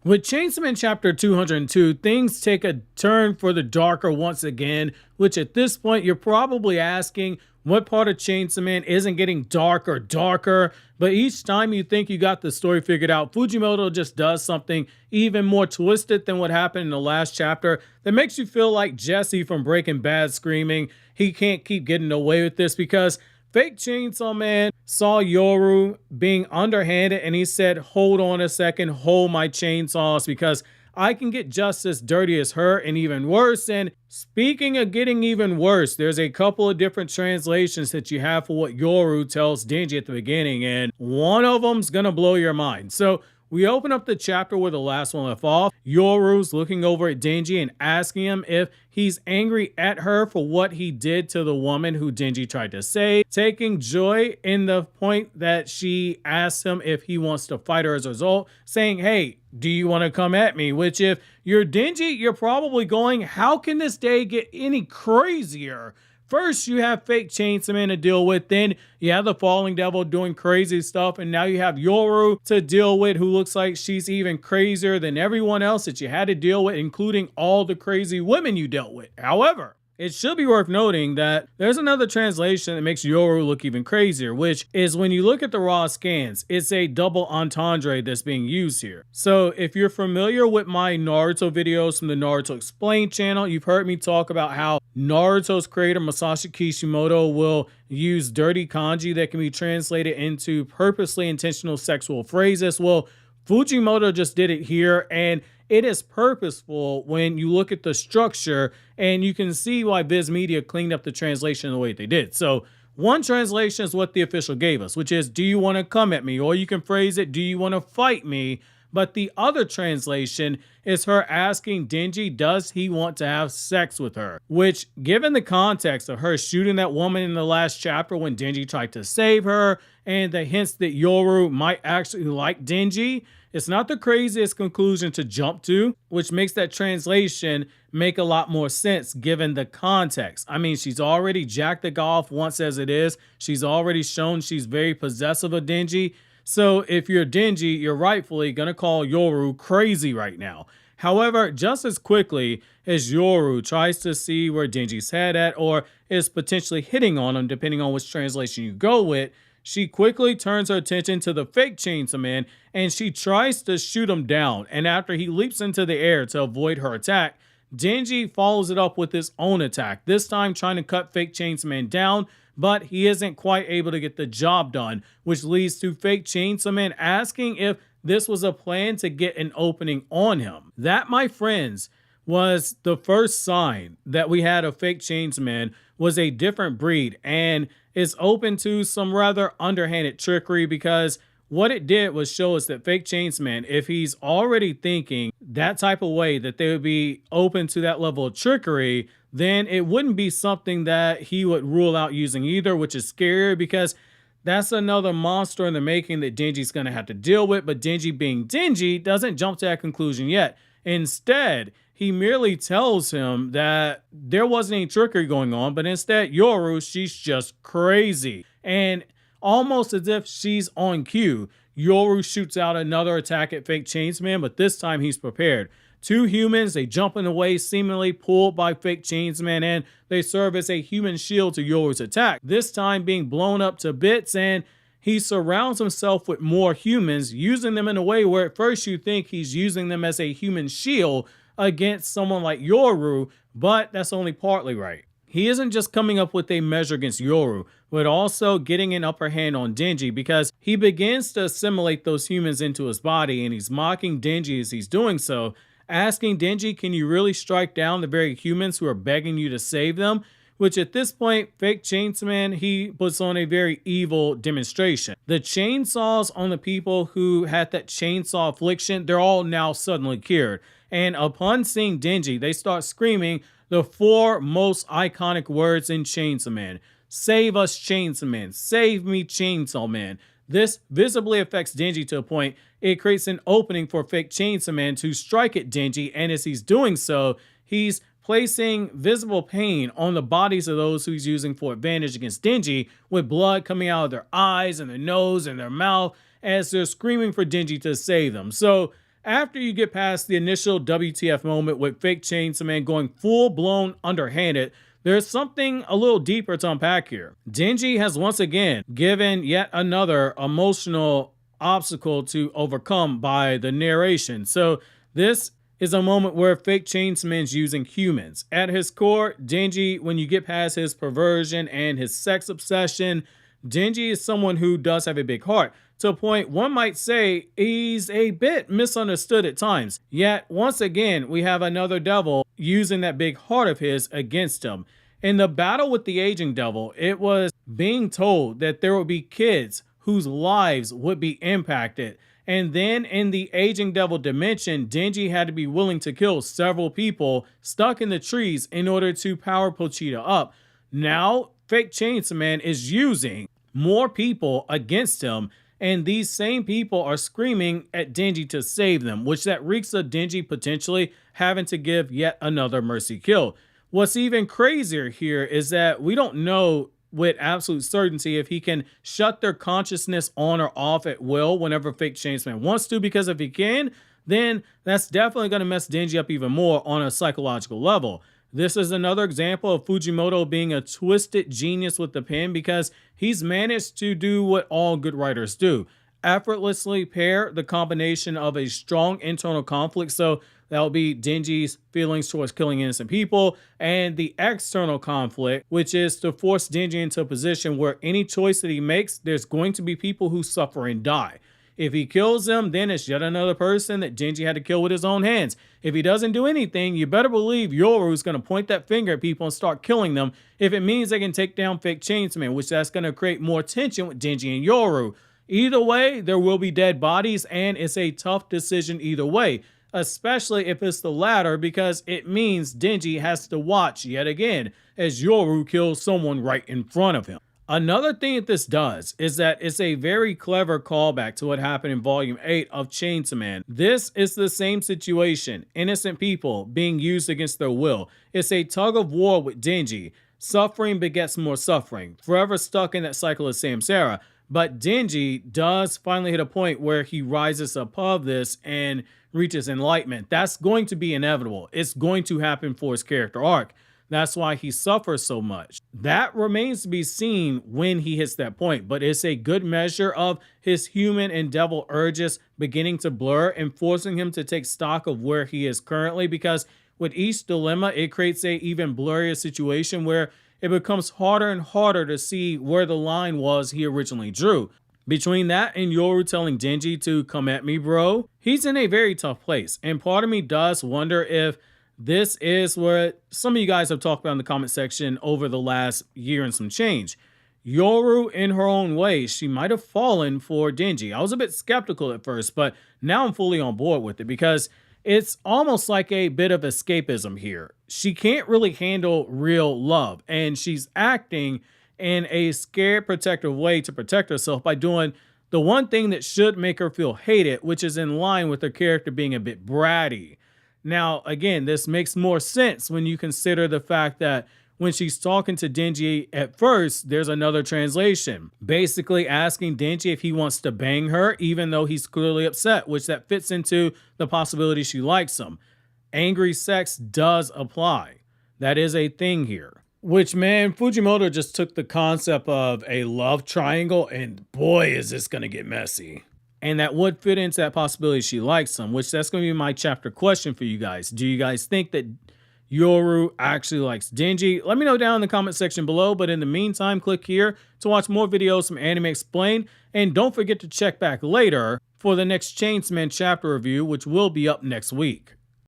With Chainsaw Man chapter 202, things take a turn for the darker once again, which at this point you're probably asking what part of Chainsaw Man isn't getting darker, but each time you think you got the story figured out, Fujimoto just does something even more twisted than what happened in the last chapter that makes you feel like Jesse from Breaking Bad screaming, he can't keep getting away with this because Fake Chainsaw Man saw Yoru being underhanded and he said, hold on a second, hold my chainsaws because I can get just as dirty as her and even worse. And speaking of getting even worse, there's a couple of different translations that you have for what Yoru tells Denji at the beginning, and one of them's gonna blow your mind. So we open up the chapter where the last one left off. Yoru's looking over at Denji and asking him if he's angry at her for what he did to the woman who Denji tried to save, taking joy in the point that she asks him if he wants to fight her as a result, saying, hey, do you want to come at me? Which if you're Denji, you're probably going, how can this day get any crazier? First, you have Fake Chainsaw Man to deal with, then you have the Falling Devil doing crazy stuff, and now you have Yoru to deal with, who looks like she's even crazier than everyone else that you had to deal with, including all the crazy women you dealt with. However, it should be worth noting that there's another translation that makes Yoru look even crazier, which is when you look at the raw scans, it's a double entendre that's being used here. So if you're familiar with my Naruto videos from the Naruto Explained channel, you've heard me talk about how Naruto's creator Masashi Kishimoto will use dirty kanji that can be translated into purposely intentional sexual phrases. Well, Fujimoto just did it here, and it is purposeful when you look at the structure, and you can see why Viz Media cleaned up the translation the way they did. So one translation is what the official gave us, which is, do you want to come at me? Or you can phrase it, do you want to fight me? But the other translation is her asking Denji, does he want to have sex with her? Which, given the context of her shooting that woman in the last chapter when Denji tried to save her, and the hints that Yoru might actually like Denji, it's not the craziest conclusion to jump to, which makes that translation make a lot more sense given the context. I mean, she's already jacked the guy off once as it is. She's already shown she's very possessive of Denji. So if you're Denji, you're rightfully gonna call Yoru crazy right now. However, just as quickly as Yoru tries to see where Denji's head at or is potentially hitting on him, depending on which translation you go with, she quickly turns her attention to the fake Chainsaw Man and she tries to shoot him down. And after he leaps into the air to avoid her attack, Denji follows it up with his own attack, this time trying to cut fake Chainsaw Man down, but he isn't quite able to get the job done, which leads to fake Chainsaw Man asking if this was a plan to get an opening on him. That, my friends, was the first sign that we had a fake Chainsaw Man was a different breed and is open to some rather underhanded trickery, because what it did was show us that fake Chainsaw Man, if he's already thinking that type of way that they would be open to that level of trickery, then it wouldn't be something that he would rule out using either, which is scary because that's another monster in the making that Denji's going to have to deal with. But Denji, being Denji, doesn't jump to that conclusion yet. Instead, he merely tells him that there wasn't any trickery going on, but instead, Yoru, she's just crazy. And almost as if she's on cue, Yoru shoots out another attack at fake Chainsaw Man, but this time he's prepared. Two humans, they jump in the way, seemingly pulled by fake Chainsaw Man, and they serve as a human shield to Yoru's attack, this time being blown up to bits, and he surrounds himself with more humans, using them in a way where at first you think he's using them as a human shield against someone like Yoru, but that's only partly right. He isn't just coming up with a measure against Yoru, but also getting an upper hand on Denji, because he begins to assimilate those humans into his body, and he's mocking Denji as he's doing so, asking Denji, can you really strike down the very humans who are begging you to save them? Which at this point, fake Chainsaw Man, he puts on a very evil demonstration. The chainsaws on the people who had that chainsaw affliction, they're all now suddenly cured. And upon seeing Denji, they start screaming the four most iconic words in Chainsaw Man. Save us, Chainsaw Man. Save me, Chainsaw Man. This visibly affects Denji to a point it creates an opening for fake Chainsaw Man to strike at Denji, and as he's doing so, he's placing visible pain on the bodies of those who he's using for advantage against Denji, with blood coming out of their eyes and their nose and their mouth as they're screaming for Denji to save them. So after you get past the initial WTF moment with fake Chainsaw Man going full-blown underhanded, there's something a little deeper to unpack here. Denji has once again given yet another emotional obstacle to overcome by the narration. So this is a moment where fake Chainsaw Man's using humans. At his core, Denji, when you get past his perversion and his sex obsession, Denji is someone who does have a big heart, to a point one might say he's a bit misunderstood at times. Yet, once again, we have another devil using that big heart of his against him. In the battle with the aging devil, it was being told that there would be kids whose lives would be impacted. And then in the aging devil dimension, Denji had to be willing to kill several people stuck in the trees in order to power Pochita up. Now, fake Chainsaw Man is using more people against him, and these same people are screaming at Denji to save them, which that reeks of Denji potentially having to give yet another mercy kill. What's even crazier here is that we don't know with absolute certainty if he can shut their consciousness on or off at will whenever fake Chainsaw Man wants to, because if he can, then that's definitely going to mess Denji up even more on a psychological level. This is another example of Fujimoto being a twisted genius with the pen, because he's managed to do what all good writers do: effortlessly pair the combination of a strong internal conflict, so that will be Denji's feelings towards killing innocent people, and the external conflict, which is to force Denji into a position where any choice that he makes, there's going to be people who suffer and die. If he kills them, then it's yet another person that Denji had to kill with his own hands. If he doesn't do anything, you better believe Yoru is going to point that finger at people and start killing them if it means they can take down fake Chainsaw Man, which that's going to create more tension with Denji and Yoru. Either way, there will be dead bodies, and it's a tough decision either way, especially if it's the latter, because it means Denji has to watch yet again as Yoru kills someone right in front of him. Another thing that this does is that it's a very clever callback to what happened in Volume 8 of Chainsaw Man. This is the same situation, innocent people being used against their will. It's a tug of war with Denji. Suffering begets more suffering, forever stuck in that cycle of samsara. But Denji does finally hit a point where he rises above this and reaches enlightenment. That's going to be inevitable. It's going to happen for his character arc. That's why he suffers so much. That remains to be seen when he hits that point, but it's a good measure of his human and devil urges beginning to blur and forcing him to take stock of where he is currently, because with each dilemma, it creates a even blurrier situation where it becomes harder and harder to see where the line was he originally drew. Between that and Yoru telling Denji to come at me, bro, he's in a very tough place. And part of me does wonder if this is what some of you guys have talked about in the comment section over the last year and some change. Yoru, in her own way, she might have fallen for Denji. I was a bit skeptical at first, but now I'm fully on board with it, because it's almost like a bit of escapism here. She can't really handle real love, and she's acting in a scared, protective way to protect herself by doing the one thing that should make her feel hated, which is in line with her character being a bit bratty. Now, again, this makes more sense when you consider the fact that when she's talking to Denji at first, there's another translation, basically asking Denji if he wants to bang her, even though he's clearly upset, which that fits into the possibility she likes him. Angry sex does apply. That is a thing here. Which, man, Fujimoto just took the concept of a love triangle, and boy, is this going to get messy. And that would fit into that possibility she likes him, which that's going to be my chapter question for you guys. Do you guys think that Yoru actually likes Denji? Let me know down in the comment section below. But in the meantime, click here to watch more videos from Anime Explained. And don't forget to check back later for the next Chainsaw Man chapter review, which will be up next week.